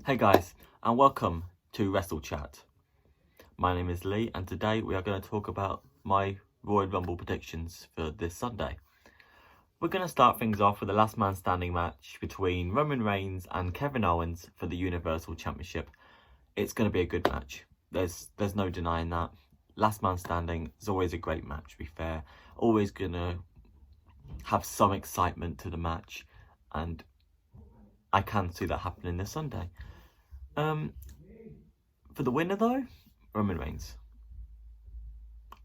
Hey guys, and welcome to Wrestle Chat. My name is Lee, and today we are going to talk about my Royal Rumble predictions for this Sunday. We're going to start things off with the last man standing match between Roman Reigns and Kevin Owens for the Universal Championship. It's going to be a good match. There's no denying that. Last man standing is always a great match, to be fair. Always going to have some excitement to the match, and I can see that happening this Sunday. For the winner though, Roman Reigns.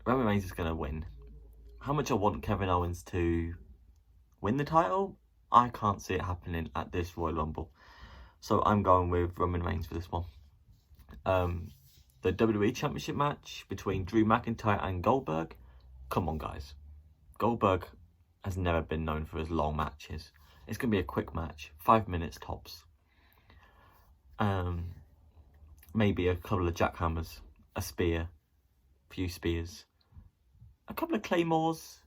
Roman Reigns is going to win. How much I want Kevin Owens to win the title, I can't see it happening at this Royal Rumble. So I'm going with Roman Reigns for this one. The WWE Championship match between Drew McIntyre and Goldberg. Come on guys. Goldberg has never been known for his long matches. It's going to be a quick match, 5 minutes tops. Maybe a couple of jackhammers, a spear, a few spears, a couple of claymores,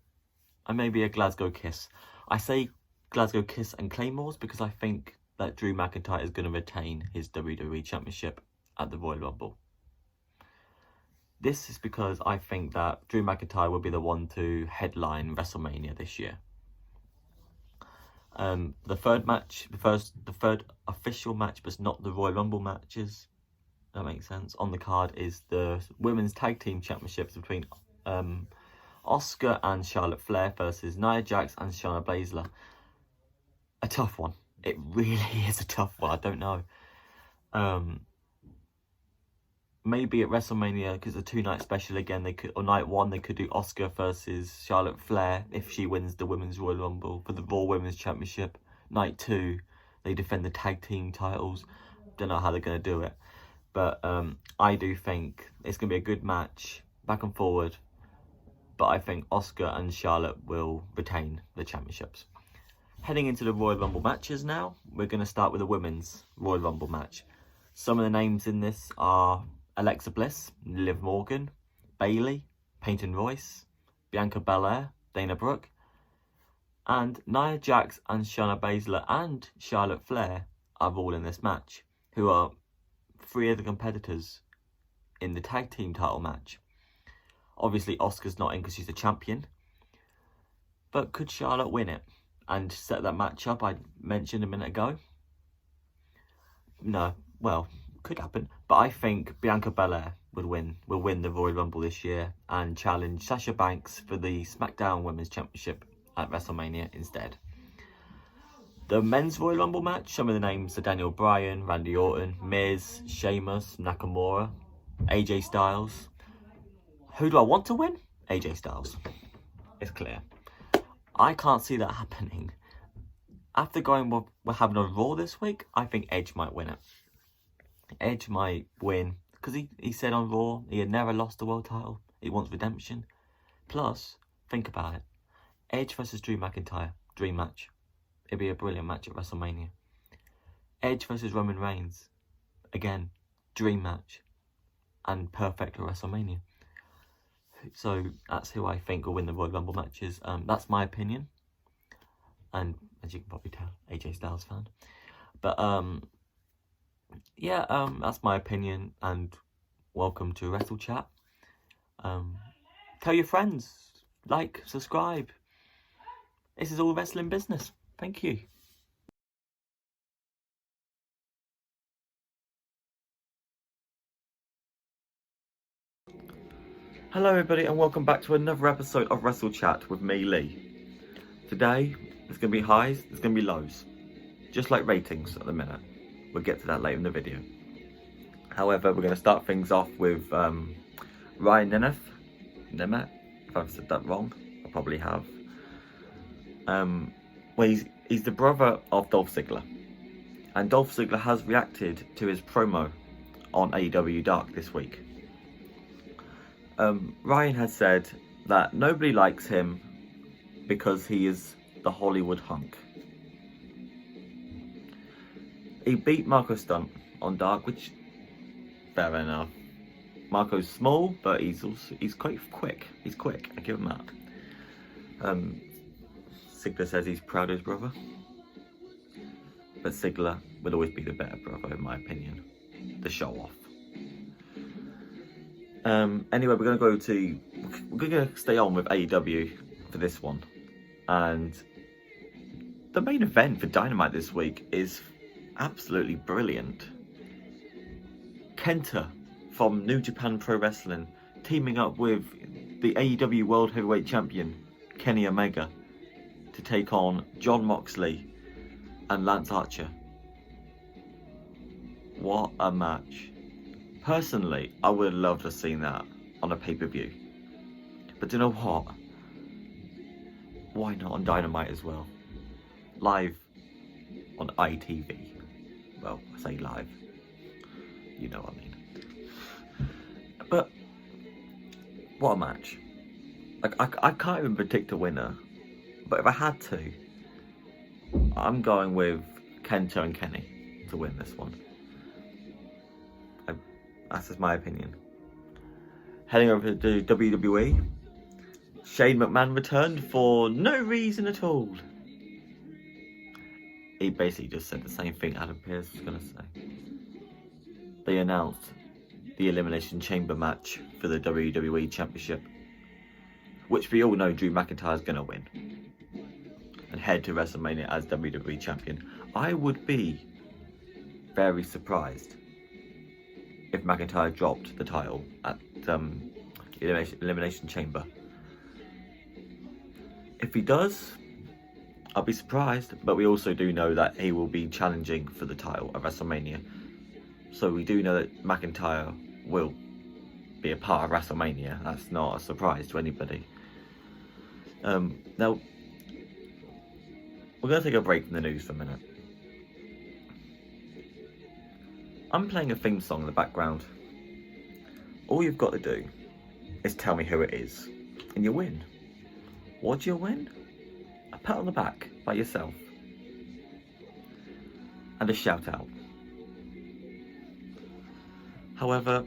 and maybe a Glasgow kiss. I say Glasgow kiss and claymores because I think that Drew McIntyre is going to retain his WWE Championship at the Royal Rumble. This is because I think that Drew McIntyre will be the one to headline WrestleMania this year. The third match, the third official match, but not the Royal Rumble matches, that makes sense, on the card is the Women's Tag Team Championships between Asuka and Charlotte Flair versus Nia Jax and Shayna Baszler. A tough one. It really is a tough one. I don't know. Maybe at WrestleMania, because it's a 2-night special again, they could, or night one, they could do Asuka versus Charlotte Flair if she wins the Women's Royal Rumble for the Raw Women's Championship. Night 2, they defend the tag team titles. Don't know how they're going to do it. But I do think it's going to be a good match, back and forward. But I think Asuka and Charlotte will retain the championships. Heading into the Royal Rumble matches now, we're going to start with the Women's Royal Rumble match. Some of the names in this are Alexa Bliss, Liv Morgan, Bayley, Peyton Royce, Bianca Belair, Dana Brooke, and Nia Jax and Shayna Baszler and Charlotte Flair are all in this match, who are 3 of the competitors in the tag team title match. Obviously, Asuka's not in because she's the champion, but could Charlotte win it and set that match up I mentioned a minute ago? No, well, could happen, but I think Bianca Belair will win the Royal Rumble this year and challenge Sasha Banks for the SmackDown Women's Championship at WrestleMania instead. The Men's Royal Rumble match, some of the names are Daniel Bryan, Randy Orton, Miz, Sheamus, Nakamura, AJ Styles. Who do I want to win? AJ Styles. It's clear. I can't see that happening. After going what we're having on Raw this week, I think Edge might win it. Edge might win because he said on Raw he had never lost the world title. He wants redemption. Plus, think about it. Edge versus Drew McIntyre, dream match. It'd be a brilliant match at WrestleMania. Edge versus Roman Reigns, again, dream match, and perfect for WrestleMania. So that's who I think will win the Royal Rumble matches. That's my opinion, and as you can probably tell, AJ Styles fan. But that's my opinion, and welcome to Wrestle Chat. Tell your friends, like, subscribe. This is all wrestling business. Thank you. Hello everybody and welcome back to another episode of Wrestle Chat with me, Lee. Today, there's going to be highs, there's going to be lows. Just like ratings at the minute. We'll get to that later in the video. However, we're going to start things off with Ryan Nemeth. If I've said that wrong, I probably have. Well, he's the brother of Dolph Ziggler. And Dolph Ziggler has reacted to his promo on AEW Dark this week. Ryan has said that nobody likes him because he is the Hollywood hunk. He beat Marco Stunt on Dark, which, fair enough. Marco's small, but he's quite quick. He's quick, I give him that. Ziggler says he's proud of his brother. but Ziggler will always be the better brother, in my opinion. The show off. Anyway, we're going to stay on with AEW for this one. And the main event for Dynamite this week is absolutely brilliant. Kenta from New Japan Pro Wrestling teaming up with the AEW World Heavyweight Champion Kenny Omega to take on Jon Moxley and Lance Archer. What a match. Personally, I would have loved to have seen that on a pay-per-view. But do you know what? Why not on Dynamite as well? Live on ITV. Well, I say live. You know what I mean. But what a match. Like, I can't even predict a winner. But if I had to, I'm going with Kenta and Kenny to win this one. That's just my opinion. Heading over to WWE, Shane McMahon returned for no reason at all. He basically just said the same thing Adam Pearce was going to say. They announced the Elimination Chamber match for the WWE Championship, which we all know Drew McIntyre is going to win and head to WrestleMania as WWE Champion. I would be very surprised if McIntyre dropped the title at Elimination Chamber. If he does, I'll be surprised, but we also do know that he will be challenging for the title at WrestleMania. So we do know that McIntyre will be a part of WrestleMania. That's not a surprise to anybody. Now, we're going to take a break from the news for a minute. I'm playing a theme song in the background. All you've got to do is tell me who it is, and you win. What do you win? A pat on the back by yourself. And a shout out. However,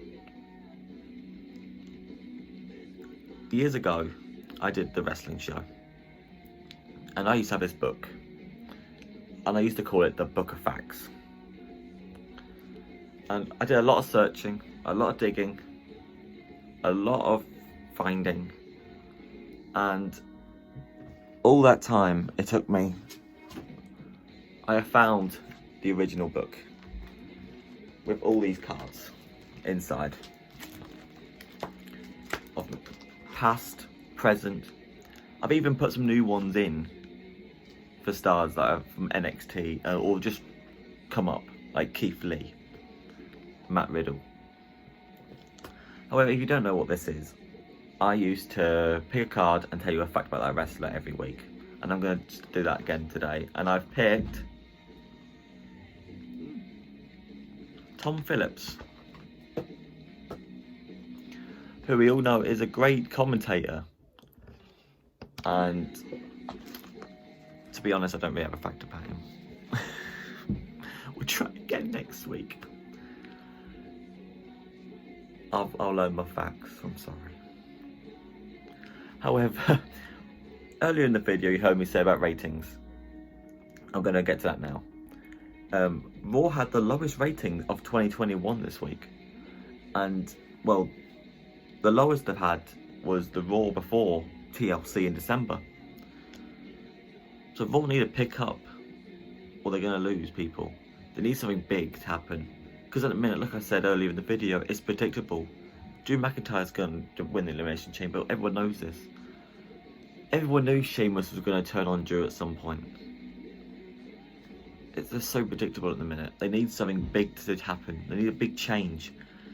years ago, I did the wrestling show. And I used to have this book. And I used to call it the Book of Facts. And I did a lot of searching, a lot of digging, a lot of finding. And all that time it took me, I have found the original book with all these cards inside of the past, present. I've even put some new ones in for stars that are from NXT or just come up, like Keith Lee, Matt Riddle. However, if you don't know what this is, I used to pick a card and tell you a fact about that wrestler every week. And I'm going to do that again today. And I've picked Tom Phillips, who we all know is a great commentator. And to be honest, I don't really have a fact about him. We'll try again next week. I'll learn my facts, I'm sorry. However, earlier in the video you heard me say about ratings. I'm going to get to that now. Raw had the lowest ratings of 2021 this week. And, well, the lowest they've had was the Raw before TLC in December. So Raw need to pick up, or they're going to lose people. They need something big to happen. Because at the minute, like I said earlier in the video, it's predictable. Drew McIntyre's going to win the Elimination Chamber. Everyone knows this. Everyone knew Sheamus was going to turn on Drew at some point. It's just so predictable at the minute. They need something big to happen. They need a big change.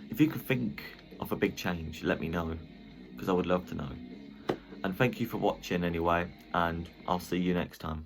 If you could think of a big change, let me know. Because I would love to know. And thank you for watching anyway. And I'll see you next time.